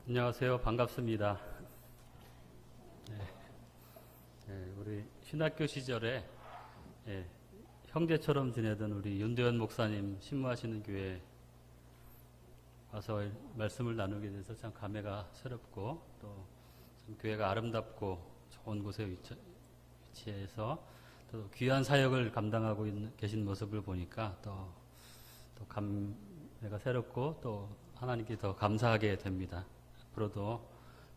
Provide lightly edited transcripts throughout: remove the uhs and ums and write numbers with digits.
안녕하세요. 반갑습니다. 우리 신학교 시절에 형제처럼 지내던 우리 윤대현 목사님 신무하시는 교회에 와서 말씀을 나누게 돼서 참 감회가 새롭고 또 참 교회가 아름답고 좋은 곳에 위치해서 또 귀한 사역을 감당하고 계신 모습을 보니까 또 감회가 새롭고 또 하나님께 더 감사하게 됩니다. 앞으로도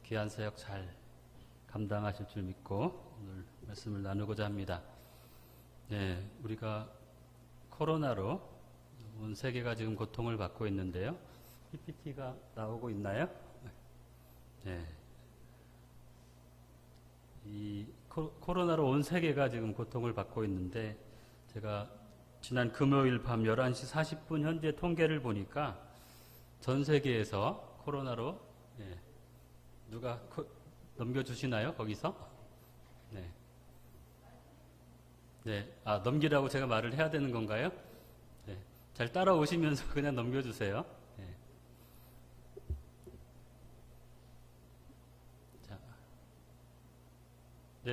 귀한 사역 잘 감당하실 줄 믿고 오늘 말씀을 나누고자 합니다. 우리가 코로나로 온 세계가 지금 고통을 받고 있는데요. PPT가 나오고 있나요? 이 코로나로 온 세계가 지금 고통을 받고 있는데 제가 지난 금요일 밤 11시 40분 현재 통계를 보니까 전 세계에서 코로나로 누가 넘겨주시나요? 거기서? 넘기라고 제가 말을 해야 되는 건가요? 잘 따라오시면서 그냥 넘겨주세요.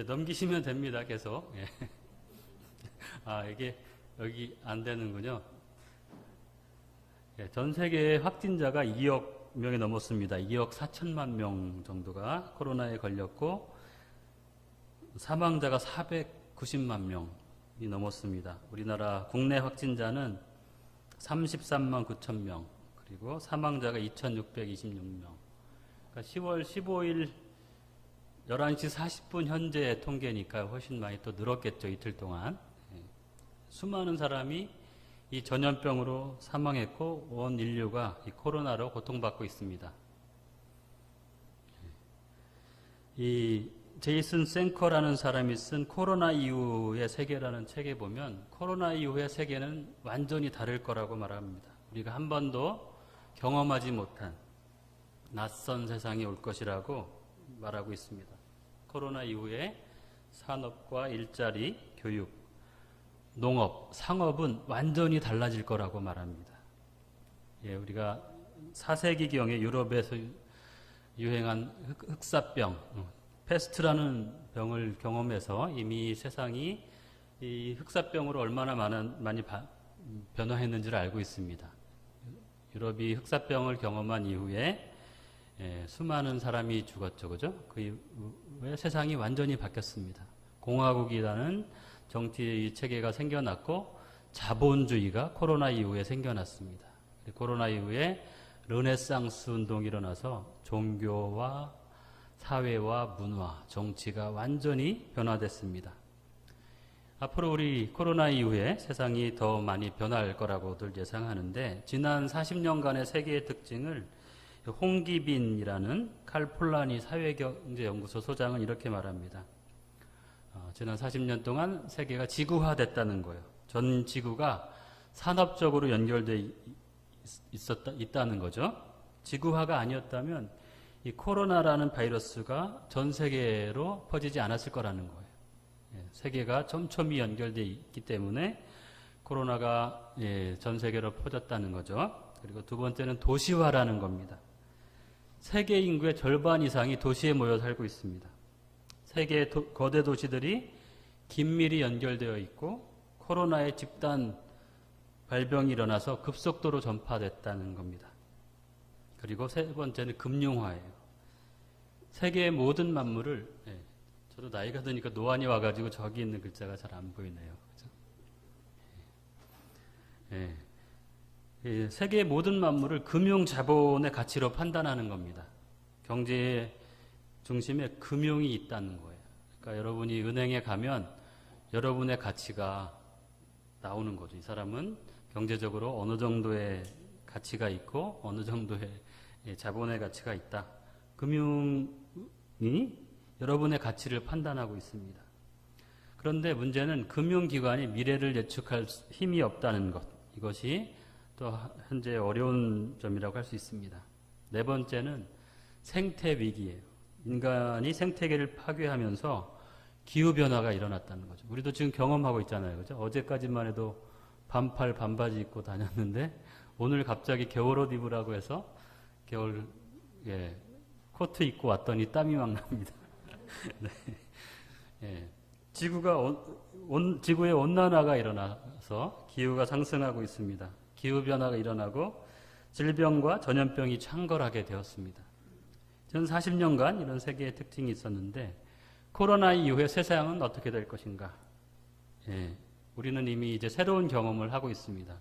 넘기시면 됩니다. 계속. 이게 여기 안 되는군요. 전 세계 확진자가 2억 명이 넘었습니다. 2억 4천만 명 정도가 코로나에 걸렸고 사망자가 490만 명이 넘었습니다. 우리나라 국내 확진자는 33만 9천 명, 그리고 사망자가 2,626명. 그러니까 10월 15일 11시 40분 현재 통계니까 훨씬 많이 또 늘었겠죠. 이틀 동안. 수많은 사람이 이 전염병으로 사망했고 온 인류가 이 코로나로 고통받고 있습니다. 이 제이슨 생커라는 사람이 쓴 코로나 이후의 세계라는 책에 보면 코로나 이후의 세계는 완전히 다를 거라고 말합니다. 우리가 한 번도 경험하지 못한 낯선 세상이 올 것이라고 말하고 있습니다. 코로나 이후에 산업과 일자리, 교육, 농업, 상업은 완전히 달라질 거라고 말합니다. 우리가 4세기경에 유럽에서 유행한 흑사병, 페스트라는 병을 경험해서 이미 세상이 이 흑사병으로 얼마나 많이 변화했는지를 알고 있습니다. 유럽이 흑사병을 경험한 이후에 수많은 사람이 죽었죠, 그죠? 그 이후에 세상이 완전히 바뀌었습니다. 공화국이라는 정치 체계가 생겨났고 자본주의가 코로나 이후에 생겨났습니다. 코로나 이후에 르네상스 운동이 일어나서 종교와 사회와 문화, 정치가 완전히 변화됐습니다. 앞으로 우리 코로나 이후에 세상이 더 많이 변할 거라고들 예상하는데 지난 40년간의 세계의 특징을 홍기빈이라는 칼폴라니 사회경제연구소 소장은 이렇게 말합니다. 지난 40년 동안 세계가 지구화됐다는 거예요. 전 지구가 산업적으로 연결되어 있다는 거죠. 지구화가 아니었다면 이 코로나라는 바이러스가 전 세계로 퍼지지 않았을 거라는 거예요. 세계가 촘촘히 연결되어 있기 때문에 코로나가 전 세계로 퍼졌다는 거죠. 그리고 두 번째는 도시화라는 겁니다. 세계 인구의 절반 이상이 도시에 모여 살고 있습니다. 세계의 거대 도시들이 긴밀히 연결되어 있고 코로나의 집단 발병이 일어나서 급속도로 전파됐다는 겁니다. 그리고 세 번째는 금융화예요. 세계의 모든 만물을 저도 나이가 드니까 노안이 와가지고 저기 있는 글자가 잘 안 보이네요. 그죠? 세계의 모든 만물을 금융 자본의 가치로 판단하는 겁니다. 경제의 중심에 금융이 있다는 거예요. 그러니까 여러분이 은행에 가면 여러분의 가치가 나오는 거죠. 이 사람은 경제적으로 어느 정도의 가치가 있고 어느 정도의 자본의 가치가 있다. 금융이 여러분의 가치를 판단하고 있습니다. 그런데 문제는 금융기관이 미래를 예측할 힘이 없다는 것. 이것이 또 현재 어려운 점이라고 할 수 있습니다. 네 번째는 생태 위기예요. 인간이 생태계를 파괴하면서 기후변화가 일어났다는 거죠. 우리도 지금 경험하고 있잖아요. 그죠? 어제까지만 해도 반팔 반바지 입고 다녔는데 오늘 갑자기 겨울옷 입으라고 해서 겨울 코트 입고 왔더니 땀이 막 납니다. 네. 예. 지구의 온난화가 일어나서 기후가 상승하고 있습니다. 기후변화가 일어나고 질병과 전염병이 창궐하게 되었습니다. 전 40년간 이런 세계의 특징이 있었는데 코로나 이후에 세상은 어떻게 될 것인가? 예. 우리는 이미 이제 새로운 경험을 하고 있습니다.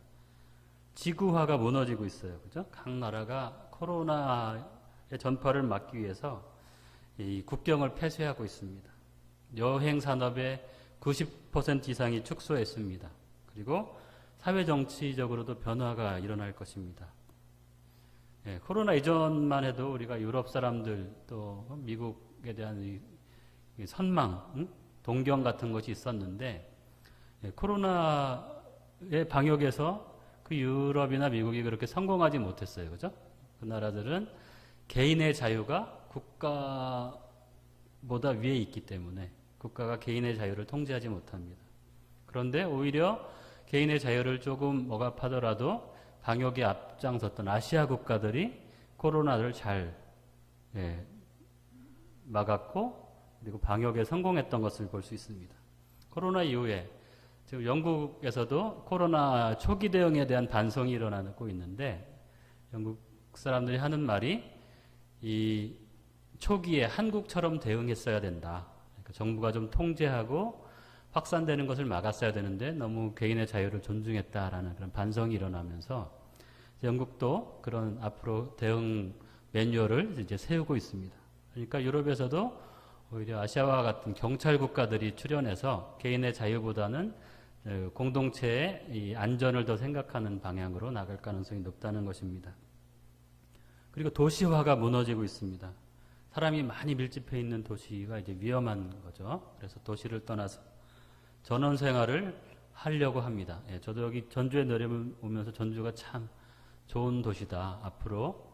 지구화가 무너지고 있어요. 그죠? 각 나라가 코로나의 전파를 막기 위해서 이 국경을 폐쇄하고 있습니다. 여행 산업의 90% 이상이 축소했습니다. 그리고 사회 정치적으로도 변화가 일어날 것입니다. 예, 코로나 이전만 해도 우리가 유럽 사람들 또 미국에 대한 이 선망, 동경 같은 것이 있었는데 예, 코로나의 방역에서 그 유럽이나 미국이 그렇게 성공하지 못했어요. 그죠? 그 나라들은 개인의 자유가 국가보다 위에 있기 때문에 국가가 개인의 자유를 통제하지 못합니다. 그런데 오히려 개인의 자유를 조금 억압하더라도 방역에 앞장섰던 아시아 국가들이 코로나를 잘 막았고 그리고 방역에 성공했던 것을 볼 수 있습니다. 코로나 이후에 지금 영국에서도 코로나 초기 대응에 대한 반성이 일어나고 있는데 영국 사람들이 하는 말이 이 초기에 한국처럼 대응했어야 된다. 그러니까 정부가 좀 통제하고 확산되는 것을 막았어야 되는데 너무 개인의 자유를 존중했다라는 그런 반성이 일어나면서 영국도 그런 앞으로 대응 매뉴얼을 이제 세우고 있습니다. 그러니까 유럽에서도 오히려 아시아와 같은 경찰 국가들이 출연해서 개인의 자유보다는 공동체의 이 안전을 더 생각하는 방향으로 나갈 가능성이 높다는 것입니다. 그리고 도시화가 무너지고 있습니다. 사람이 많이 밀집해 있는 도시가 이제 위험한 거죠. 그래서 도시를 떠나서 전원 생활을 하려고 합니다. 예, 저도 여기 전주에 내려오면서 전주가 참 좋은 도시다. 앞으로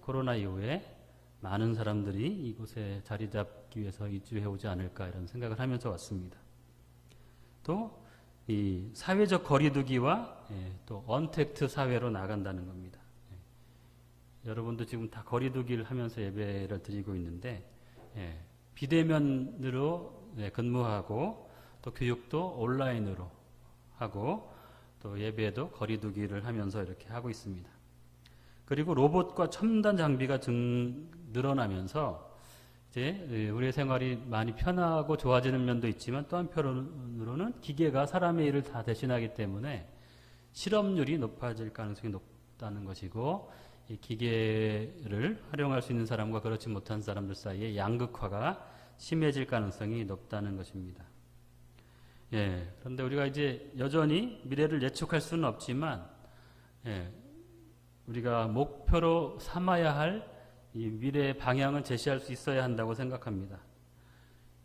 코로나 이후에 많은 사람들이 이곳에 자리 잡기 위해서 이주해 오지 않을까 이런 생각을 하면서 왔습니다. 또 이 사회적 거리두기와 또 언택트 사회로 나간다는 겁니다. 여러분도 지금 다 거리두기를 하면서 예배를 드리고 있는데 비대면으로 근무하고 또 교육도 온라인으로 하고 또 예배도 거리두기를 하면서 이렇게 하고 있습니다. 그리고 로봇과 첨단 장비가 늘어나면서 이제 우리의 생활이 많이 편하고 좋아지는 면도 있지만 또 한편으로는 기계가 사람의 일을 다 대신하기 때문에 실업률이 높아질 가능성이 높다는 것이고 이 기계를 활용할 수 있는 사람과 그렇지 못한 사람들 사이에 양극화가 심해질 가능성이 높다는 것입니다. 예, 그런데 우리가 이제 여전히 미래를 예측할 수는 없지만 우리가 목표로 삼아야 할 이 미래의 방향을 제시할 수 있어야 한다고 생각합니다.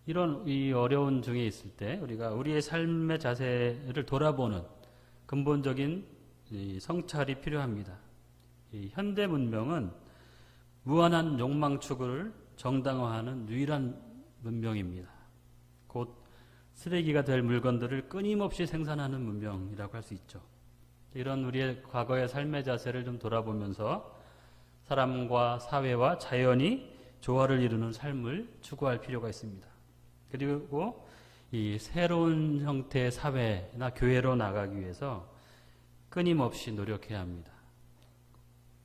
이런 이 어려운 중에 있을 때 우리가 우리의 삶의 자세를 돌아보는 근본적인 이 성찰이 필요합니다. 이 현대 문명은 무한한 욕망 추구를 정당화하는 유일한 문명입니다. 곧 쓰레기가 될 물건들을 끊임없이 생산하는 문명이라고 할 수 있죠. 이런 우리의 과거의 삶의 자세를 좀 돌아보면서 사람과 사회와 자연이 조화를 이루는 삶을 추구할 필요가 있습니다. 그리고 이 새로운 형태의 사회나 교회로 나가기 위해서 끊임없이 노력해야 합니다.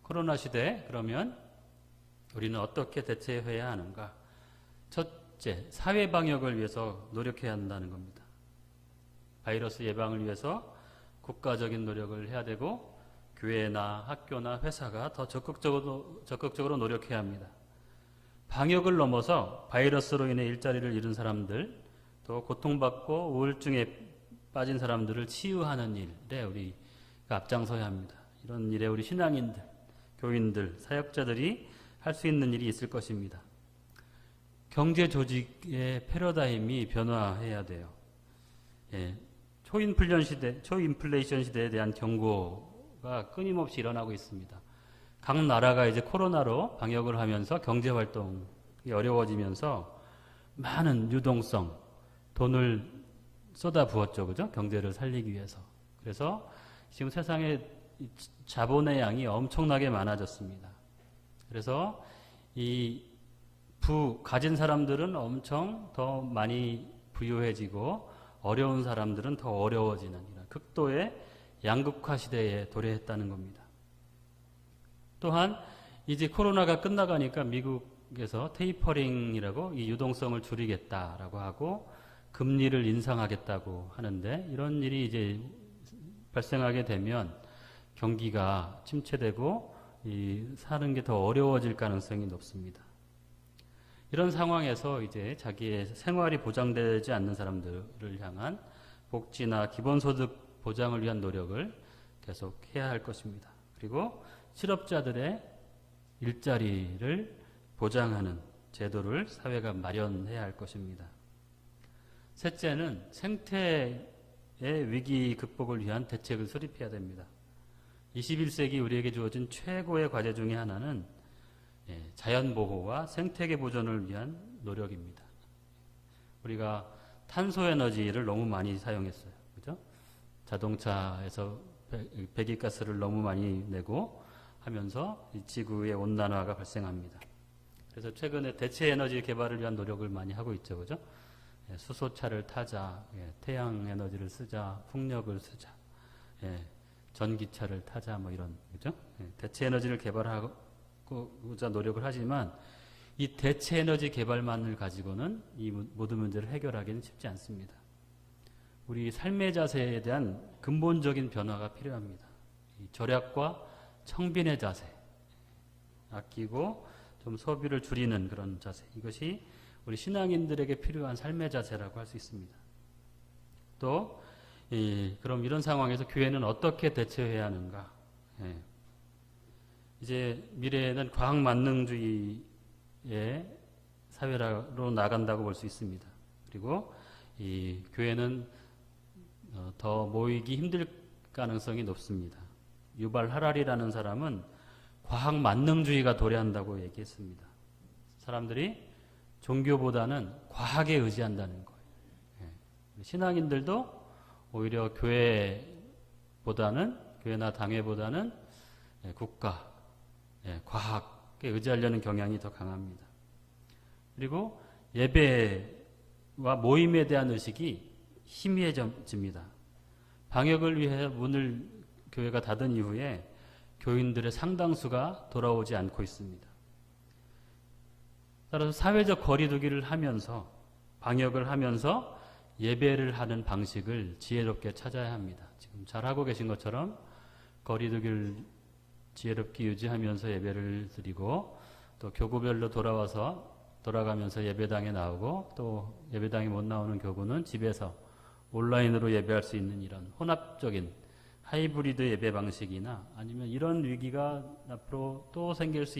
코로나 시대 그러면 우리는 어떻게 대처해야 하는가? 첫째, 사회 방역을 위해서 노력해야 한다는 겁니다. 바이러스 예방을 위해서 국가적인 노력을 해야 되고 교회나 학교나 회사가 더 적극적으로 노력해야 합니다. 방역을 넘어서 바이러스로 인해 일자리를 잃은 사람들, 또 고통받고 우울증에 빠진 사람들을 치유하는 일에 우리가 앞장서야 합니다. 이런 일에 우리 신앙인들, 교인들, 사역자들이 할 수 있는 일이 있을 것입니다. 경제 조직의 패러다임이 변화해야 돼요. 초인플레이션 시대에 대한 경고가 끊임없이 일어나고 있습니다. 각 나라가 이제 코로나로 방역을 하면서 경제 활동이 어려워지면서 많은 유동성, 돈을 쏟아부었죠. 그죠? 경제를 살리기 위해서. 그래서 지금 세상에 자본의 양이 엄청나게 많아졌습니다. 그래서 이 가진 사람들은 엄청 더 많이 부유해지고 어려운 사람들은 더 어려워지는 이런 극도의 양극화 시대에 도래했다는 겁니다. 또한 이제 코로나가 끝나가니까 미국에서 테이퍼링이라고 이 유동성을 줄이겠다라고 하고 금리를 인상하겠다고 하는데 이런 일이 이제 발생하게 되면 경기가 침체되고 사는 게 더 어려워질 가능성이 높습니다. 이런 상황에서 이제 자기의 생활이 보장되지 않는 사람들을 향한 복지나 기본소득 보장을 위한 노력을 계속 해야 할 것입니다. 그리고 실업자들의 일자리를 보장하는 제도를 사회가 마련해야 할 것입니다. 셋째는 생태의 위기 극복을 위한 대책을 수립해야 됩니다. 21세기 우리에게 주어진 최고의 과제 중에 하나는 자연보호와 생태계 보존을 위한 노력입니다. 우리가 탄소에너지를 너무 많이 사용했어요. 그죠? 자동차에서 배기가스를 너무 많이 내고 하면서 이 지구의 온난화가 발생합니다. 그래서 최근에 대체 에너지 개발을 위한 노력을 많이 하고 있죠. 그죠? 수소차를 타자, 태양 에너지를 쓰자, 풍력을 쓰자, 전기차를 타자, 뭐 이런, 그죠? 대체 에너지를 개발하고자 노력을 하지만 이 대체 에너지 개발만을 가지고는 이 모든 문제를 해결하기는 쉽지 않습니다. 우리 삶의 자세에 대한 근본적인 변화가 필요합니다. 이 절약과 청빈의 자세, 아끼고 좀 소비를 줄이는 그런 자세, 이것이 우리 신앙인들에게 필요한 삶의 자세라고 할 수 있습니다. 또 그럼 이런 상황에서 교회는 어떻게 대처해야 하는가? 이제 미래에는 과학만능주의의 사회로 나간다고 볼 수 있습니다. 그리고 이 교회는 더 모이기 힘들 가능성이 높습니다. 유발 하랄이라는 사람은 과학만능주의가 도래한다고 얘기했습니다. 사람들이 종교보다는 과학에 의지한다는 거예요. 신앙인들도 오히려 교회나 당회보다는 국가, 과학에 의지하려는 경향이 더 강합니다. 그리고 예배와 모임에 대한 의식이 희미해집니다. 방역을 위해 문을 교회가 닫은 이후에 교인들의 상당수가 돌아오지 않고 있습니다. 따라서 사회적 거리두기를 하면서 방역을 하면서 예배를 하는 방식을 지혜롭게 찾아야 합니다. 지금 잘하고 계신 것처럼 거리두기를 지혜롭게 유지하면서 예배를 드리고 또 교구별로 돌아가면서 예배당에 나오고 또 예배당에 못 나오는 교구는 집에서 온라인으로 예배할 수 있는 이런 혼합적인 하이브리드 예배 방식이나 아니면 이런 위기가 앞으로 또 생길 수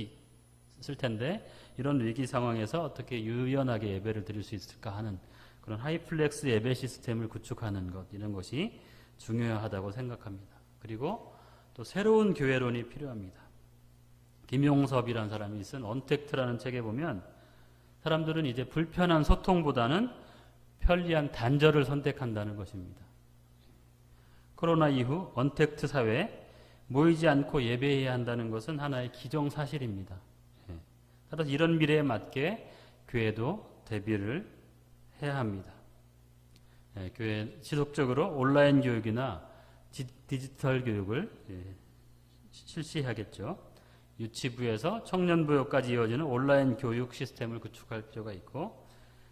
있을 텐데 이런 위기 상황에서 어떻게 유연하게 예배를 드릴 수 있을까 하는 그런 하이플렉스 예배 시스템을 구축하는 것, 이런 것이 중요하다고 생각합니다. 그리고 또 새로운 교회론이 필요합니다. 김용섭이라는 사람이 쓴 언택트라는 책에 보면 사람들은 이제 불편한 소통보다는 편리한 단절을 선택한다는 것입니다. 코로나 이후 언택트 사회에 모이지 않고 예배해야 한다는 것은 하나의 기정사실입니다. 따라서 이런 미래에 맞게 교회도 대비를 해야 합니다. 교회 지속적으로 온라인 교육이나 디지털 교육을 실시하겠죠. 유치부에서 청년부여까지 이어지는 온라인 교육 시스템을 구축할 필요가 있고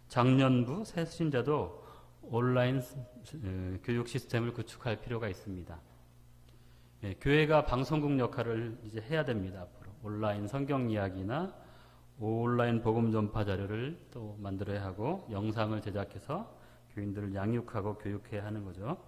장년부, 새신자도 온라인 교육 시스템을 구축할 필요가 있습니다. 교회가 방송국 역할을 이제 해야 됩니다. 앞으로 온라인 성경 이야기나 온라인 복음 전파 자료를 또 만들어야 하고 영상을 제작해서 교인들을 양육하고 교육해야 하는 거죠.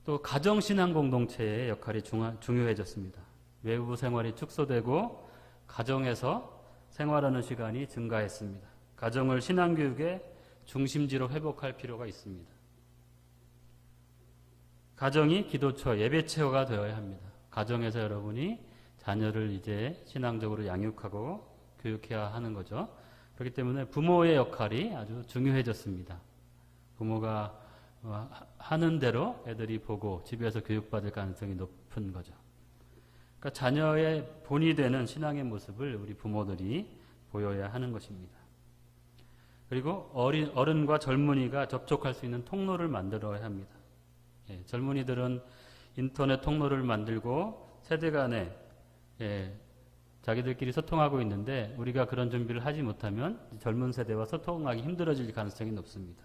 또 가정신앙 공동체의 역할이 중요해졌습니다. 외부 생활이 축소되고 가정에서 생활하는 시간이 증가했습니다. 가정을 신앙교육의 중심지로 회복할 필요가 있습니다. 가정이 기도처, 예배처가 되어야 합니다. 가정에서 여러분이 자녀를 이제 신앙적으로 양육하고 교육해야 하는 거죠. 그렇기 때문에 부모의 역할이 아주 중요해졌습니다. 부모가 하는 대로 애들이 보고 집에서 교육받을 가능성이 높은 거죠. 그러니까 자녀의 본이 되는 신앙의 모습을 우리 부모들이 보여야 하는 것입니다. 그리고 어른과 젊은이가 접촉할 수 있는 통로를 만들어야 합니다. 예, 젊은이들은 인터넷 통로를 만들고 세대 간에 자기들끼리 소통하고 있는데 우리가 그런 준비를 하지 못하면 젊은 세대와 소통하기 힘들어질 가능성이 높습니다.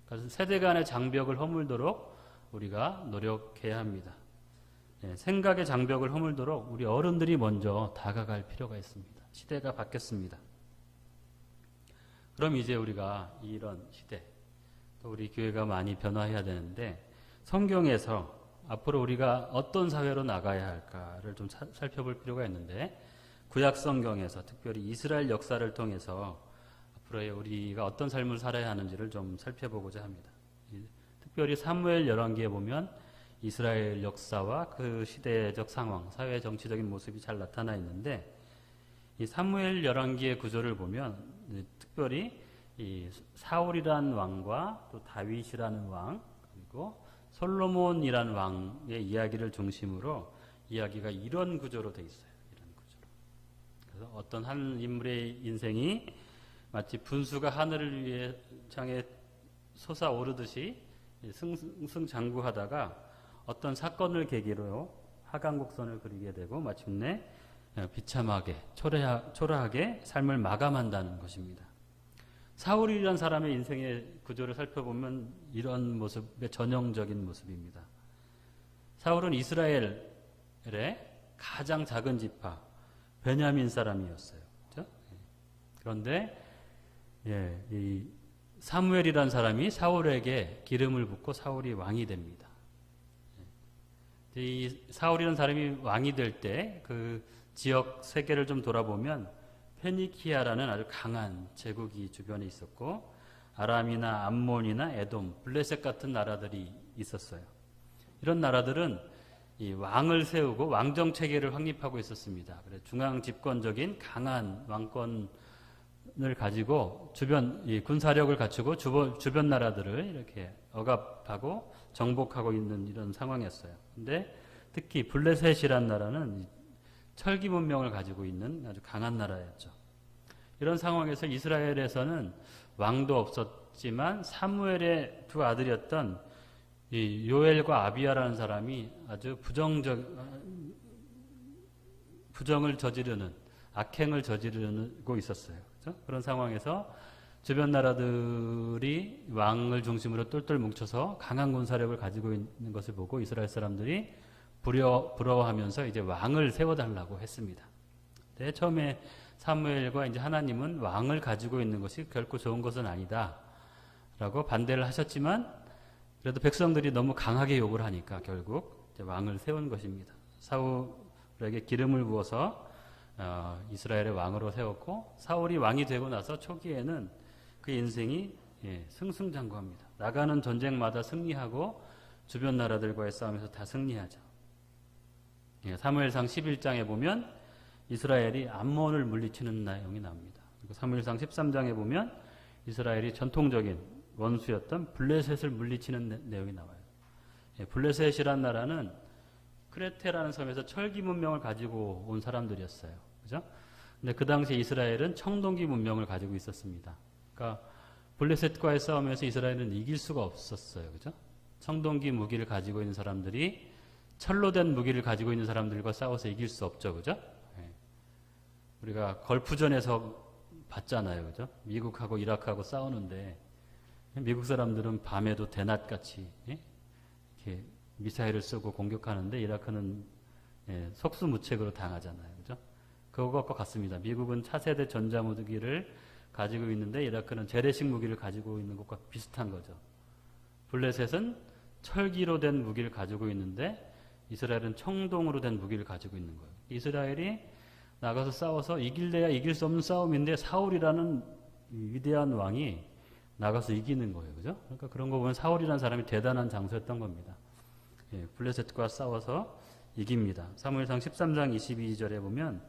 그래서 세대 간의 장벽을 허물도록 우리가 노력해야 합니다. 생각의 장벽을 허물도록 우리 어른들이 먼저 다가갈 필요가 있습니다. 시대가 바뀌었습니다. 그럼 이제 우리가 이런 시대, 또 우리 교회가 많이 변화해야 되는데 성경에서 앞으로 우리가 어떤 사회로 나가야 할까를 좀 살펴볼 필요가 있는데 구약 성경에서 특별히 이스라엘 역사를 통해서 앞으로의 우리가 어떤 삶을 살아야 하는지를 좀 살펴보고자 합니다. 특별히 사무엘 열왕기에 보면 이스라엘 역사와 그 시대적 상황, 사회 정치적인 모습이 잘 나타나 있는데 이 사무엘 열왕기의 구조를 보면 특별히 이 사울이라는 왕과 또 다윗이라는 왕 그리고 솔로몬이라는 왕의 이야기를 중심으로 이야기가 이런 구조로 돼 있어요. 이런 구조로. 그래서 어떤 한 인물의 인생이 마치 분수가 하늘을 위해 창에 솟아오르듯이 승승장구하다가 어떤 사건을 계기로 하강곡선을 그리게 되고 마침내 비참하게 초라하게 삶을 마감한다는 것입니다. 사울이라는 사람의 인생의 구조를 살펴보면 이런 모습의 전형적인 모습입니다. 사울은 이스라엘의 가장 작은 지파 베냐민 사람이었어요. 그렇죠? 그런데 이 사무엘이라는 사람이 사울에게 기름을 붓고 사울이 왕이 됩니다. 이 사울이라는 사람이 왕이 될 때 그 지역 세계를 좀 돌아보면 페니키아라는 아주 강한 제국이 주변에 있었고 아람이나 암몬이나 에돔, 블레셋 같은 나라들이 있었어요. 이런 나라들은 이 왕을 세우고 왕정 체계를 확립하고 있었습니다. 그래서 중앙 집권적인 강한 왕권을 가지고 주변 이 군사력을 갖추고 주변 나라들을 이렇게 억압하고 정복하고 있는 이런 상황이었어요. 근데 특히 블레셋이라는 나라는 철기 문명을 가지고 있는 아주 강한 나라였죠. 이런 상황에서 이스라엘에서는 왕도 없었지만 사무엘의 두 아들이었던 이 요엘과 아비야라는 사람이 아주 부정을 저지르는 악행을 저지르고 있었어요. 그렇죠? 그런 상황에서 주변 나라들이 왕을 중심으로 똘똘 뭉쳐서 강한 군사력을 가지고 있는 것을 보고 이스라엘 사람들이 부러워하면서 이제 왕을 세워달라고 했습니다. 네, 처음에 사무엘과 이제 하나님은 왕을 가지고 있는 것이 결코 좋은 것은 아니다라고 반대를 하셨지만 그래도 백성들이 너무 강하게 요구를 하니까 결국 이제 왕을 세운 것입니다. 사울에게 기름을 부어서 이스라엘의 왕으로 세웠고 사울이 왕이 되고 나서 초기에는 그 인생이 승승장구합니다. 나가는 전쟁마다 승리하고 주변 나라들과의 싸움에서 다 승리하죠. 사무엘상 11장에 보면 이스라엘이 암몬을 물리치는 내용이 나옵니다. 그리고 사무엘상 13장에 보면 이스라엘이 전통적인 원수였던 블레셋을 물리치는 내용이 나와요. 블레셋이란 나라는 크레테라는 섬에서 철기 문명을 가지고 온 사람들이었어요. 그죠? 근데 그 당시 이스라엘은 청동기 문명을 가지고 있었습니다. 그러니까 블레셋과의 싸움에서 이스라엘은 이길 수가 없었어요. 그죠? 청동기 무기를 가지고 있는 사람들이 철로 된 무기를 가지고 있는 사람들과 싸워서 이길 수 없죠. 그죠? 우리가 걸프전에서 봤잖아요. 그죠? 미국하고 이라크하고 싸우는데 미국 사람들은 밤에도 대낮같이 이렇게 미사일을 쏘고 공격하는데 이라크는 속수무책으로 당하잖아요. 그죠? 그것과 같습니다. 미국은 차세대 전자무기를 가지고 있는데 이라크는 재래식 무기를 가지고 있는 것과 비슷한 거죠. 블레셋은 철기로 된 무기를 가지고 있는데 이스라엘은 청동으로 된 무기를 가지고 있는 거예요. 이스라엘이 나가서 싸워서 이길래야 이길 수 없는 싸움인데 사울이라는 위대한 왕이 나가서 이기는 거예요. 그죠? 그러니까 그런 거 보면 사울이라는 사람이 대단한 장수였던 겁니다. 블레셋과 싸워서 이깁니다. 사무엘상 13장 22절에 보면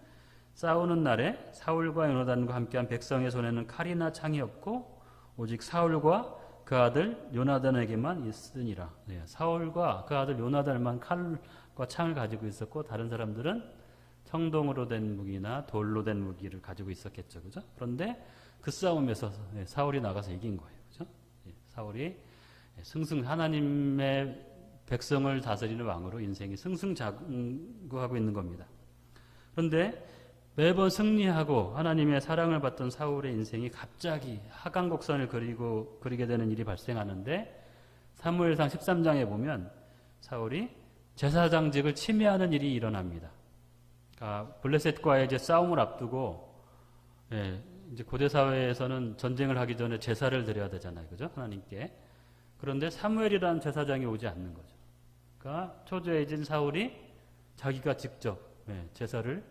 싸우는 날에 사울과 요나단과 함께한 백성의 손에는 칼이나 창이 없고 오직 사울과 그 아들 요나단에게만 있으니라. 사울과 그 아들 요나단만 칼과 창을 가지고 있었고 다른 사람들은 청동으로 된 무기나 돌로 된 무기를 가지고 있었겠죠. 그죠? 그런데 그 싸움에서 사울이 나가서 이긴 거예요. 그죠? 사울이 하나님의 백성을 다스리는 왕으로 인생이 승승장구하고 있는 겁니다. 그런데 매번 승리하고 하나님의 사랑을 받던 사울의 인생이 갑자기 하강곡선을 그리게 되는 일이 발생하는데 사무엘상 13장에 보면 사울이 제사장직을 침해하는 일이 일어납니다. 그러니까 블레셋과의 이제 싸움을 앞두고 이제 고대 사회에서는 전쟁을 하기 전에 제사를 드려야 되잖아요, 그죠? 하나님께. 그런데 사무엘이라는 제사장이 오지 않는 거죠. 그러니까 초조해진 사울이 자기가 직접 제사를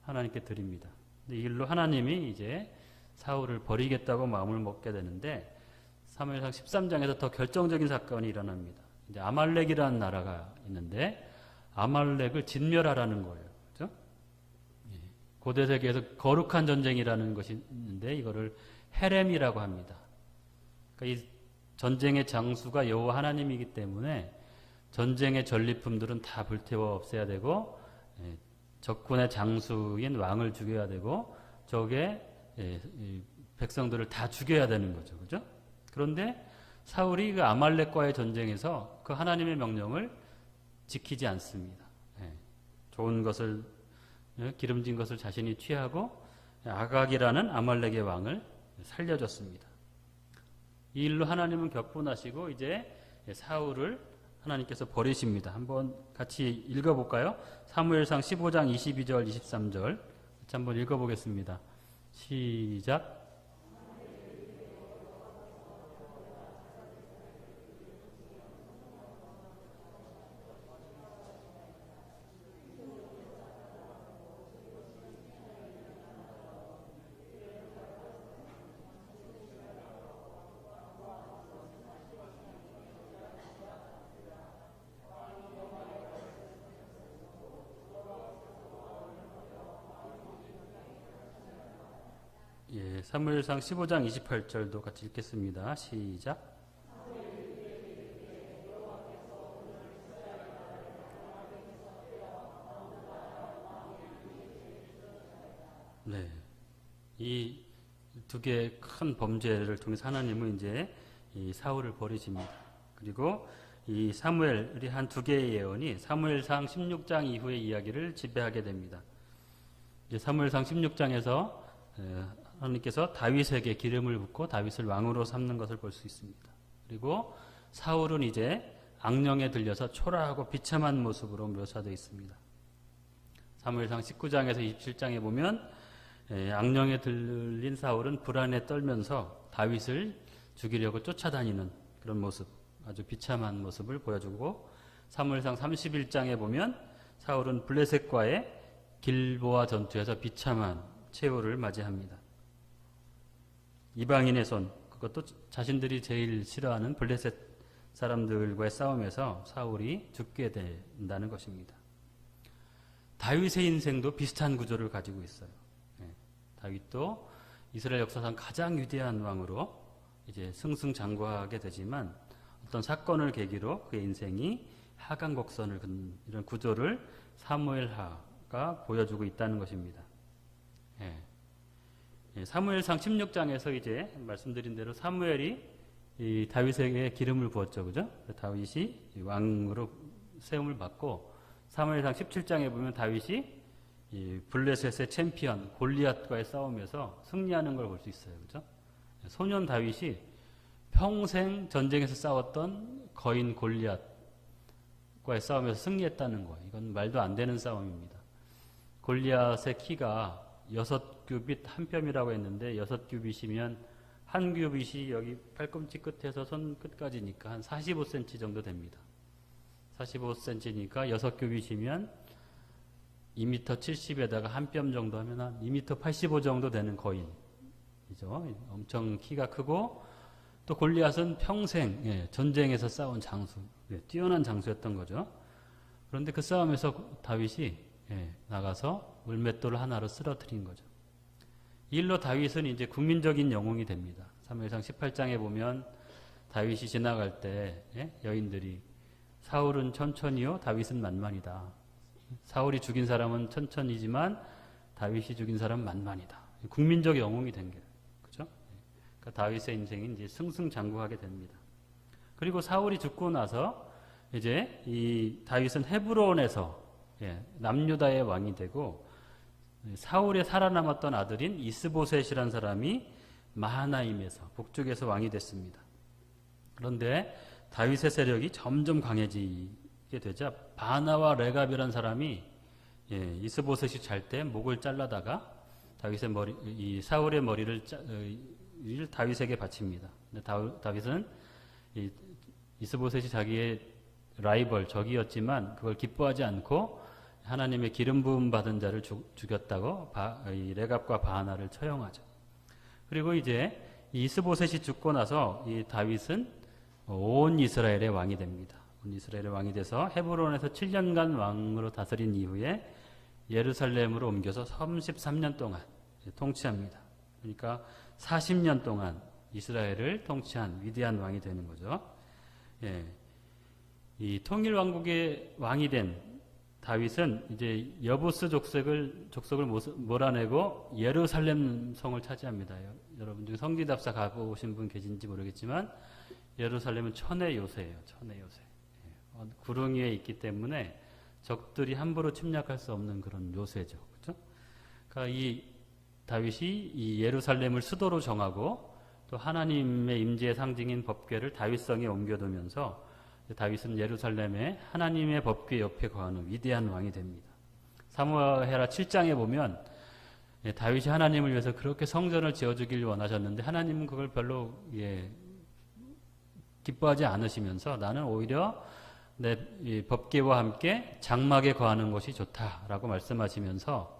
하나님께 드립니다. 이 일로 하나님이 이제 사울을 버리겠다고 마음을 먹게 되는데 사무엘상 13장에서 더 결정적인 사건이 일어납니다. 이제 아말렉이라는 나라가 있는데 아말렉을 진멸하라는 거예요. 그렇죠? 고대 세계에서 거룩한 전쟁이라는 것이 있는데 이거를 헤렘이라고 합니다. 그러니까 이 전쟁의 장수가 여호와 하나님이기 때문에 전쟁의 전리품들은 다 불태워 없애야 되고 적군의 장수인 왕을 죽여야 되고 적의 백성들을 다 죽여야 되는 거죠. 그죠? 그런데 사울이 그 아말렉과의 전쟁에서 그 하나님의 명령을 지키지 않습니다. 좋은 것을 기름진 것을 자신이 취하고 아각이라는 아말렉의 왕을 살려줬습니다. 이 일로 하나님은 격분하시고 이제 사울을 하나님께서 버리십니다. 한번 같이 읽어볼까요? 사무엘상 15장 22절 23절 같이 한번 읽어보겠습니다. 시작. 사무엘상 15장 28절도 같이 읽겠습니다. 시작. 네. 이 두 개의 큰 범죄를 통해서 하나님은 이제 이 사울을 버리십니다. 그리고 이 사무엘이 한 두 개의 예언이 사무엘상 16장 이후의 이야기를 지배하게 됩니다. 이제 사무엘상 16장에서 하나님께서 다윗에게 기름을 붓고 다윗을 왕으로 삼는 것을 볼 수 있습니다. 그리고 사울은 이제 악령에 들려서 초라하고 비참한 모습으로 묘사되어 있습니다. 사무엘상 19장에서 27장에 보면 악령에 들린 사울은 불안에 떨면서 다윗을 죽이려고 쫓아다니는 그런 모습, 아주 비참한 모습을 보여주고 사무엘상 31장에 보면 사울은 블레셋과의 길보아 전투에서 비참한 최후를 맞이합니다. 이방인의 손, 그것도 자신들이 제일 싫어하는 블레셋 사람들과의 싸움에서 사울이 죽게 된다는 것입니다. 다윗의 인생도 비슷한 구조를 가지고 있어요. 다윗도 이스라엘 역사상 가장 위대한 왕으로 이제 승승장구하게 되지만 어떤 사건을 계기로 그의 인생이 하강곡선을 긋는 이런 구조를 사무엘하가 보여주고 있다는 것입니다. 사무엘상 16장에서 이제 말씀드린 대로 사무엘이 이 다윗에게 기름을 부었죠, 그죠? 다윗이 왕으로 세움을 받고 사무엘상 17장에 보면 다윗이 이 블레셋의 챔피언 골리앗과의 싸움에서 승리하는 걸 볼 수 있어요, 그죠? 소년 다윗이 평생 전쟁에서 싸웠던 거인 골리앗과의 싸움에서 승리했다는 거예요. 이건 말도 안 되는 싸움입니다. 골리앗의 키가 6규빗 한 뼘이라고 했는데 6규빗이면 한 규빗이 여기 팔꿈치 끝에서 손 끝까지니까 한 45cm 정도 됩니다. 45cm니까 6규빗이면 2m 70에다가 한 뼘 정도 하면 한 2m 85 정도 되는 거인이죠. 엄청 키가 크고 또 골리앗은 평생 전쟁에서 싸운 장수, 뛰어난 장수였던 거죠. 그런데 그 싸움에서 다윗이 나가서 물맷돌 하나로 쓰러뜨린 거죠. 이 일로 다윗은 이제 국민적인 영웅이 됩니다. 사무엘상 18장에 보면 다윗이 지나갈 때 여인들이 사울은 천천히요, 다윗은 만만이다. 사울이 죽인 사람은 천천이지만 다윗이 죽인 사람은 만만이다. 국민적 영웅이 된 게, 그죠? 그러니까 다윗의 인생이 이제 승승장구하게 됩니다. 그리고 사울이 죽고 나서 이제 이 다윗은 헤브론에서 남유다의 왕이 되고, 사울의 살아남았던 아들인 이스보셋이라는 사람이 마하나임에서 북쪽에서 왕이 됐습니다. 그런데 다윗의 세력이 점점 강해지게 되자 바나와 레갑이라는 사람이 이스보셋이 잘 때 목을 잘라다가 다윗의 이 사울의 머리를 다윗에게 바칩니다. 근데 다윗은 이스보셋이 자기의 라이벌 적이었지만 그걸 기뻐하지 않고 하나님의 기름 부음 받은 자를 죽였다고 이 레갑과 바하나를 처형하죠. 그리고 이제 이스보셋이 죽고 나서 이 다윗은 온 이스라엘의 왕이 됩니다. 온 이스라엘의 왕이 돼서 헤브론에서 7년간 왕으로 다스린 이후에 예루살렘으로 옮겨서 33년 동안 통치합니다. 그러니까 40년 동안 이스라엘을 통치한 위대한 왕이 되는 거죠. 이 통일 왕국의 왕이 된 다윗은 이제 여부스 족속을 몰아내고 예루살렘 성을 차지합니다. 여러분 중에 성지답사 가보신 분 계신지 모르겠지만 예루살렘은 천의 요새예요. 천의 요새. 구릉 위에 있기 때문에 적들이 함부로 침략할 수 없는 그런 요새죠. 그렇죠? 그러니까 이 다윗이 이 예루살렘을 수도로 정하고 또 하나님의 임재의 상징인 법궤를 다윗성에 옮겨두면서 다윗은 예루살렘에 하나님의 법궤 옆에 거하는 위대한 왕이 됩니다. 사무엘하 7장에 보면 다윗이 하나님을 위해서 그렇게 성전을 지어주길 원하셨는데 하나님은 그걸 별로 기뻐하지 않으시면서 나는 오히려 내 법궤와 함께 장막에 거하는 것이 좋다라고 말씀하시면서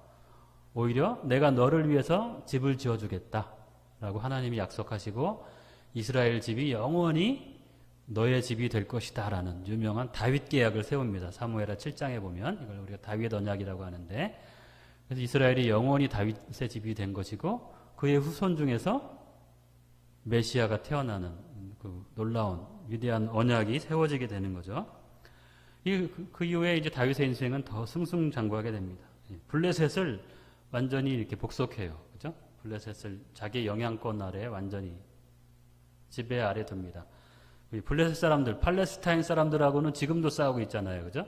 오히려 내가 너를 위해서 집을 지어주겠다라고 하나님이 약속하시고 이스라엘 집이 영원히 너의 집이 될 것이다 라는 유명한 다윗 계약을 세웁니다. 사무엘하 7장에 보면 이걸 우리가 다윗 언약이라고 하는데, 그래서 이스라엘이 영원히 다윗의 집이 된 것이고 그의 후손 중에서 메시아가 태어나는 그 놀라운 위대한 언약이 세워지게 되는 거죠. 그 이후에 이제 다윗의 인생은 더 승승장구하게 됩니다. 블레셋을 완전히 이렇게 복속해요. 그죠? 블레셋을 자기 영향권 아래 완전히 지배 아래 둡니다. 블레셋 사람들, 팔레스타인 사람들하고는 지금도 싸우고 있잖아요. 그죠?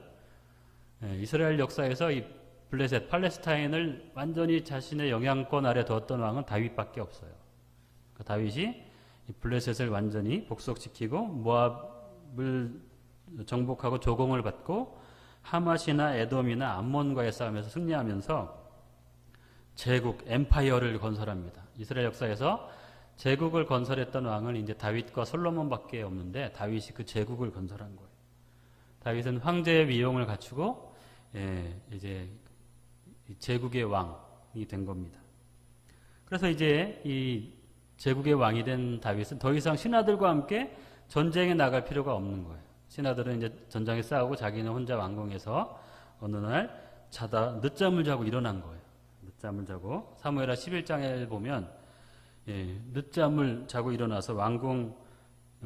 이스라엘 역사에서 이 블레셋, 팔레스타인을 완전히 자신의 영향권 아래 두었던 왕은 다윗밖에 없어요. 그러니까 다윗이 이 블레셋을 완전히 복속시키고 모압을 정복하고 조공을 받고 하맛이나 에돔이나 암몬과의 싸움에서 승리하면서 제국, 엠파이어를 건설합니다. 이스라엘 역사에서 제국을 건설했던 왕은 이제 다윗과 솔로몬밖에 없는데 다윗이 그 제국을 건설한 거예요. 다윗은 황제의 위용을 갖추고 이제 제국의 왕이 된 겁니다. 그래서 이제 이 제국의 왕이 된 다윗은 더 이상 신하들과 함께 전쟁에 나갈 필요가 없는 거예요. 신하들은 이제 전장에 싸우고 자기는 혼자 왕궁에서 어느 날 자다 늦잠을 자고 일어난 거예요. 늦잠을 자고 사무엘하 11장에 보면 늦잠을 자고 일어나서 왕궁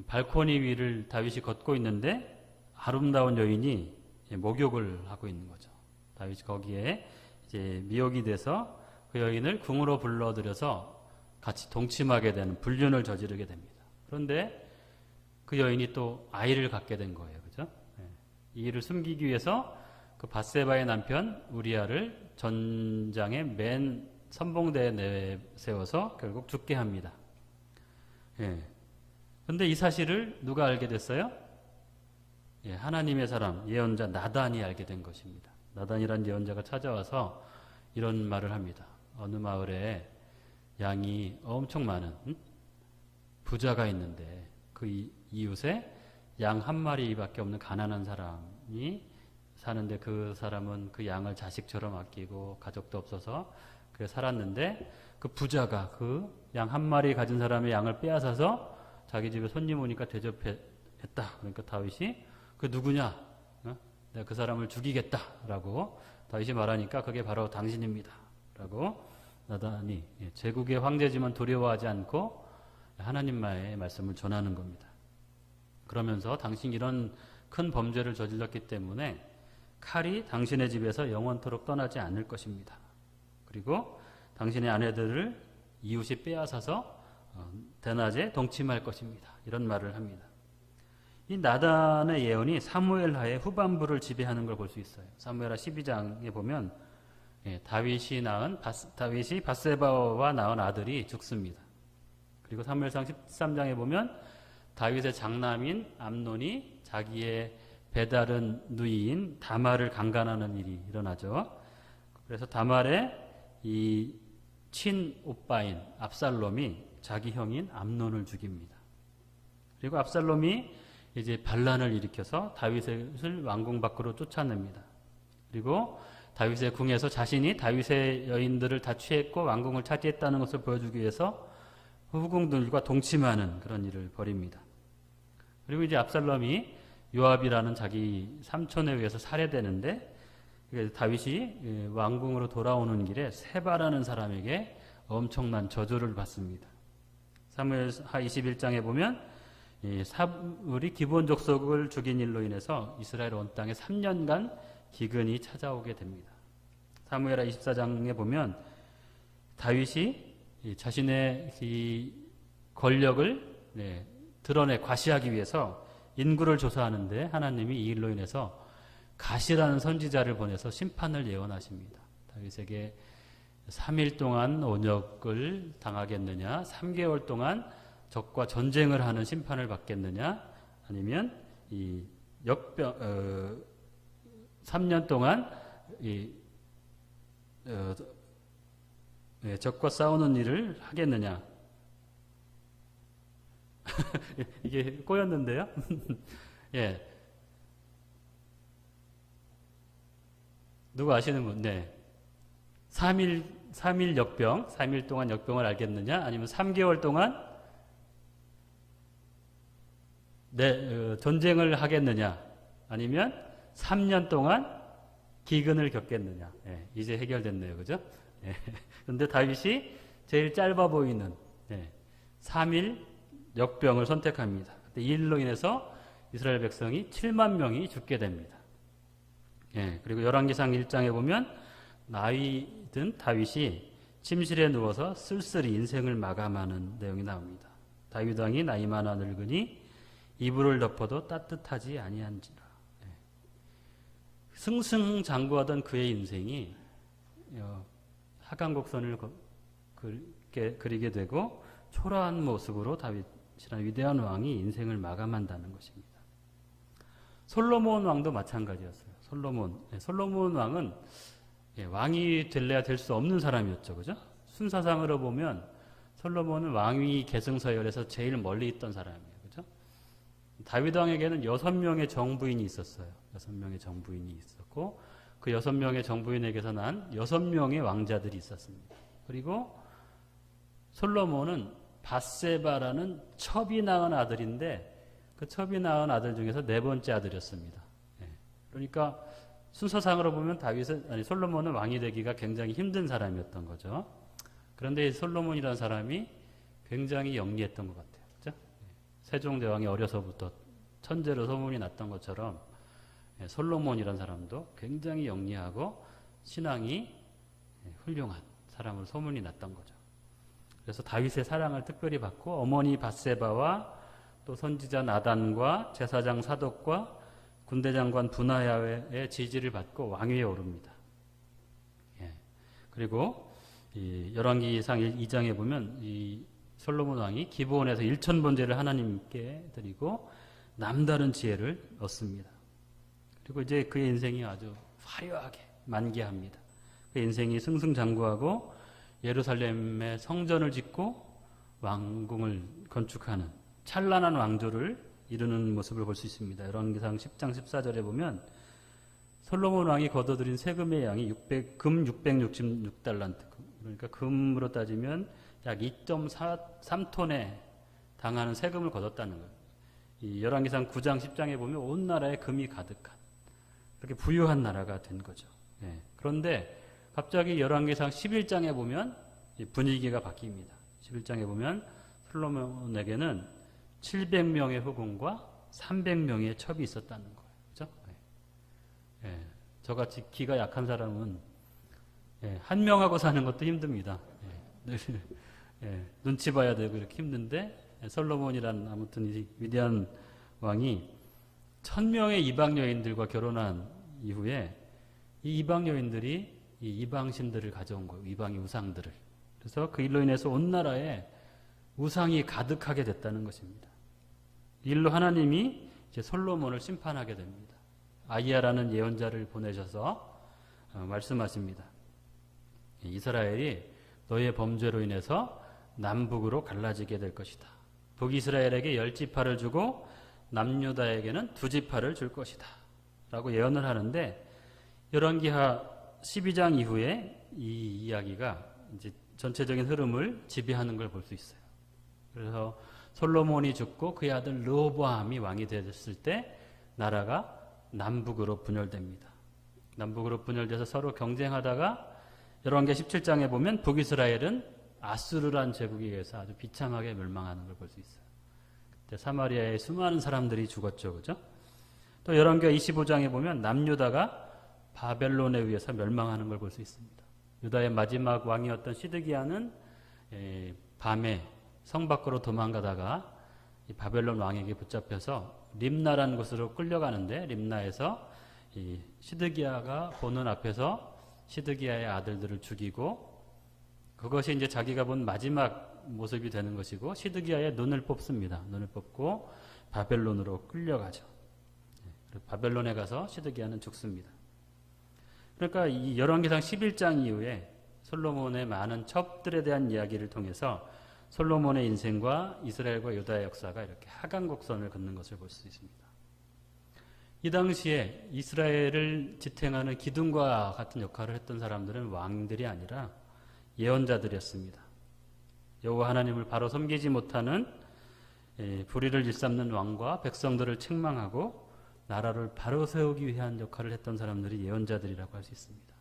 발코니 위를 다윗이 걷고 있는데 아름다운 여인이 목욕을 하고 있는 거죠. 다윗이 거기에 이제 미혹이 돼서 그 여인을 궁으로 불러들여서 같이 동침하게 되는 불륜을 저지르게 됩니다. 그런데 그 여인이 또 아이를 갖게 된 거예요. 그죠? 이 일을 숨기기 위해서 그 밧세바의 남편 우리아를 전장의 맨 선봉대에 내세워서 결국 죽게 합니다. 그런데 이 사실을 누가 알게 됐어요? 하나님의 사람 예언자 나단이 알게 된 것입니다. 나단이란 예언자가 찾아와서 이런 말을 합니다. 어느 마을에 양이 엄청 많은 부자가 있는데 그 이웃에 양 한 마리밖에 없는 가난한 사람이 사는데 그 사람은 그 양을 자식처럼 아끼고 가족도 없어서 그래 살았는데 그 부자가 그 양 한 마리 가진 사람의 양을 빼앗아서 자기 집에 손님 오니까 대접했다. 그러니까 다윗이 그 누구냐? 내가 그 사람을 죽이겠다라고 다윗이 말하니까 그게 바로 당신입니다. 라고 나단이 제국의 황제지만 두려워하지 않고 하나님의 말씀을 전하는 겁니다. 그러면서 당신 이런 큰 범죄를 저질렀기 때문에 칼이 당신의 집에서 영원토록 떠나지 않을 것입니다. 그리고 당신의 아내들을 이웃이 빼앗아서 대낮에 동침할 것입니다. 이런 말을 합니다. 이 나단의 예언이 사무엘하의 후반부를 지배하는 걸 볼 수 있어요. 사무엘하 12장에 보면 다윗이 밧세바와 낳은 아들이 죽습니다. 그리고 사무엘상 13장에 보면 다윗의 장남인 암논이 자기의 배다른 누이인 다말을 강간하는 일이 일어나죠. 그래서 다말의 이 친오빠인 압살롬이 자기 형인 암논을 죽입니다. 그리고 압살롬이 이제 반란을 일으켜서 다윗을 왕궁 밖으로 쫓아냅니다. 그리고 다윗의 궁에서 자신이 다윗의 여인들을 다 취했고 왕궁을 차지했다는 것을 보여주기 위해서 후궁들과 동침하는 그런 일을 벌입니다. 그리고 이제 압살롬이 요압이라는 자기 삼촌에 의해서 살해되는데 다윗이 왕궁으로 돌아오는 길에 세바라는 사람에게 엄청난 저주를 받습니다. 사무엘하 21장에 보면 사울이 기브온 족속을 죽인 일로 인해서 이스라엘 온 땅에 3년간 기근이 찾아오게 됩니다. 사무엘하 24장에 보면 다윗이 자신의 이 권력을 드러내 과시하기 위해서 인구를 조사하는데 하나님이 이 일로 인해서 가시라는 선지자를 보내서 심판을 예언하십니다. 다윗에게 3일 동안 온역을 당하겠느냐, 3개월 동안 적과 전쟁을 하는 심판을 받겠느냐, 아니면 이 3년 동안 적과 싸우는 일을 하겠느냐. 이게 꼬였는데요. 예. 누구 아시는 분? 네. 3일 역병, 3일 동안 역병을 알겠느냐? 아니면 3개월 동안 전쟁을 하겠느냐? 아니면 3년 동안 기근을 겪겠느냐? 예, 이제 해결됐네요. 그죠? 예. 근데 다윗이 제일 짧아 보이는 3일 역병을 선택합니다. 이 일로 인해서 이스라엘 백성이 7만 명이 죽게 됩니다. 예, 그리고 열왕기상 1장에 보면 나이 든 다윗이 침실에 누워서 쓸쓸히 인생을 마감하는 내용이 나옵니다. 다윗 왕이 나이 많아 늙으니 이불을 덮어도 따뜻하지 아니한지라. 예. 승승장구하던 그의 인생이 하강곡선을 그리게 되고 초라한 모습으로 다윗이라는 위대한 왕이 인생을 마감한다는 것입니다. 솔로몬 왕도 마찬가지였어요. 솔로몬 왕은 왕이 될래야 될 수 없는 사람이었죠. 그죠? 순사상으로 보면 솔로몬은 왕위 계승서열에서 제일 멀리 있던 사람이에요. 그죠? 다윗 왕에게는 6명의 정부인이 있었어요. 6명의 정부인이 있었고 그 6명의 정부인에게서 난 6명의 왕자들이 있었습니다. 그리고 솔로몬은 밧세바라는 첩이 낳은 아들인데 그 첩이 낳은 아들 중에서 4번째 아들이었습니다. 그러니까 순서상으로 보면 솔로몬은 왕이 되기가 굉장히 힘든 사람이었던 거죠. 그런데 솔로몬이라는 사람이 굉장히 영리했던 것 같아요. 그렇죠? 세종대왕이 어려서부터 천재로 소문이 났던 것처럼 솔로몬이라는 사람도 굉장히 영리하고 신앙이 훌륭한 사람으로 소문이 났던 거죠. 그래서 다윗의 사랑을 특별히 받고 어머니 밧세바와 또 선지자 나단과 제사장 사독과 군대장관 분하야의 지지를 받고 왕위에 오릅니다. 예. 그리고 이 열왕기상 2장에 보면 이 솔로몬 왕이 기브온에서 1000번제를 하나님께 드리고 남다른 지혜를 얻습니다. 그리고 이제 그의 인생이 아주 화려하게 만개합니다. 그의 인생이 승승장구하고 예루살렘에 성전을 짓고 왕궁을 건축하는 찬란한 왕조를 이루는 모습을 볼 수 있습니다. 열왕기상 10장 14절에 보면 솔로몬 왕이 거둬들인 세금의 양이 금 666달란트, 그러니까 금으로 따지면 약 2.3톤에 당하는 세금을 거뒀다는 거예요. 이 열왕기상 9장 10장에 보면 온 나라에 금이 가득한 그렇게 부유한 나라가 된 거죠. 예. 그런데 갑자기 열왕기상 11장에 보면 분위기가 바뀝니다. 11장에 보면 솔로몬에게는 700명의 후궁과 300명의 첩이 있었다는 거예요. 그죠? 예. 저같이 기가 약한 사람은 한 명하고 사는 것도 힘듭니다. 눈치 봐야 되고 이렇게 힘든데 솔로몬이라는 아무튼 이 위대한 왕이 1000명의 이방 여인들과 결혼한 이후에 이 이방 여인들이 이 이방신들을 가져온 거예요. 이방의 우상들을. 그래서 그 일로 인해서 온 나라에 우상이 가득하게 됐다는 것입니다. 이 일로 하나님이 이제 솔로몬을 심판하게 됩니다. 아이야라는 예언자를 보내셔서 말씀하십니다. 이스라엘이 너의 범죄로 인해서 남북으로 갈라지게 될 것이다. 북이스라엘에게 10지파를 주고 남유다에게는 2지파를 줄 것이다. 라고 예언을 하는데 열왕기하 12장 이후에 이 이야기가 이제 전체적인 흐름을 지배하는 걸 볼 수 있어요. 그래서 솔로몬이 죽고 그의 아들 르호보암이 왕이 되었을 때 나라가 남북으로 분열됩니다. 남북으로 분열돼서 서로 경쟁하다가 열왕기 17장에 보면 북이스라엘은 아수르란 제국에 의해서 아주 비참하게 멸망하는 걸 볼 수 있어요. 그때 사마리아에 수많은 사람들이 죽었죠. 그죠? 또 열왕기 25장에 보면 남유다가 바벨론에 의해서 멸망하는 걸 볼 수 있습니다. 유다의 마지막 왕이었던 시드기야는 밤에 성 밖으로 도망가다가 이 바벨론 왕에게 붙잡혀서 림나라는 곳으로 끌려가는데 림나에서 이 시드기야가 보는 앞에서 시드기야의 아들들을 죽이고 그것이 이제 자기가 본 마지막 모습이 되는 것이고 시드기야의 눈을 뽑습니다. 눈을 뽑고 바벨론으로 끌려가죠. 바벨론에 가서 시드기야는 죽습니다. 그러니까 이 열왕기상 11장 이후에 솔로몬의 많은 첩들에 대한 이야기를 통해서 솔로몬의 인생과 이스라엘과 유다의 역사가 이렇게 하강곡선을 긋는 것을 볼 수 있습니다. 이 당시에 이스라엘을 지탱하는 기둥과 같은 역할을 했던 사람들은 왕들이 아니라 예언자들이었습니다. 여호와 하나님을 바로 섬기지 못하는 불의를 일삼는 왕과 백성들을 책망하고 나라를 바로 세우기 위한 역할을 했던 사람들이 예언자들이라고 할 수 있습니다.